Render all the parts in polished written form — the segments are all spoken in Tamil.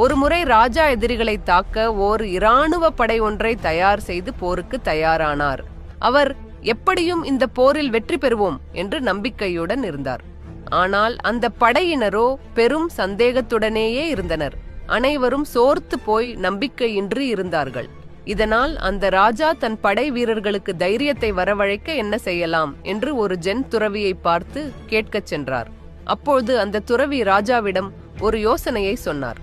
ஒருமுறை ராஜா எதிரிகளை தாக்க ஓர் இராணுவ படை ஒன்றை தயார் செய்து போருக்கு தயாரானார். அவர் எப்படியும் இந்த போரில் வெற்றி பெறுவோம் என்று நம்பிக்கையுடன் இருந்தார். ஆனால் அந்த படையினரோ பெரும் சந்தேகத்துடனேயே இருந்தனர். அனைவரும் சோர்த்து போய் நம்பிக்கையின்றி இருந்தார்கள். இதனால் அந்த ராஜா தன் படை வீரர்களுக்கு தைரியத்தை வரவழைக்க என்ன செய்யலாம் என்று ஒரு ஜென் துறவியை பார்த்து கேட்கச் சென்றார். அப்போது அந்த துறவி ராஜாவிடம் ஒரு யோசனையை சொன்னார்.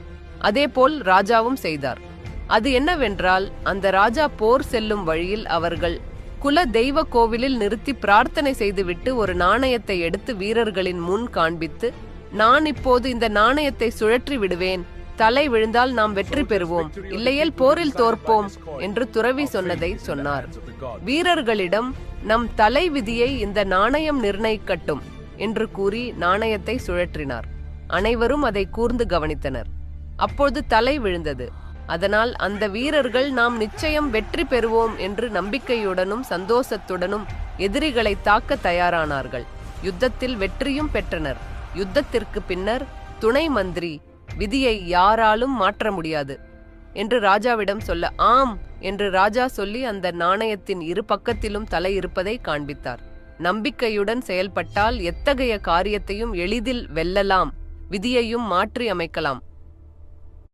அதேபோல் ராஜாவும் செய்தார். அது என்னவென்றால், அந்த ராஜா போர் செல்லும் வழியில் அவர்கள் குல தெய்வ கோவிலில் நிறுத்தி பிரார்த்தனை செய்துவிட்டு ஒரு நாணயத்தை எடுத்து வீரர்களின் முன் காண்பித்து, நான் இப்போது இந்த நாணயத்தை சுழற்றி விடுவேன், தலை விழுந்தால் நாம் வெற்றி பெறுவோம், இல்லையேல் போரில் தோற்போம் என்று துறவி சொன்னதை சொன்னார். வீரர்களிடம் நம் தலை விதியை இந்த நாணயம் நிர்ணயிக்கட்டும் என்று கூறி நாணயத்தை சுழற்றினார். அனைவரும் அதை கூர்ந்து கவனித்தனர். அப்போது தலை விழுந்தது. அதனால் அந்த வீரர்கள் நாம் நிச்சயம் வெற்றி பெறுவோம் என்று நம்பிக்கையுடனும் சந்தோஷத்துடனும் எதிரிகளை தாக்க தயாரானார்கள். யுத்தத்தில் வெற்றியும் பெற்றனர். யுத்தத்திற்கு பின்னர் துணை மந்திரி விதியை யாராலும் மாற்ற முடியாது என்று ராஜாவிடம் சொல்ல, ஆம் என்று ராஜா சொல்லி அந்த நாணயத்தின் இரு பக்கத்திலும் தலை இருப்பதை காண்பித்தார். நம்பிக்கையுடன் செயல்பட்டால் எத்தகைய காரியத்தையும் எளிதில் வெல்லலாம், விதியையும் மாற்றி அமைக்கலாம்.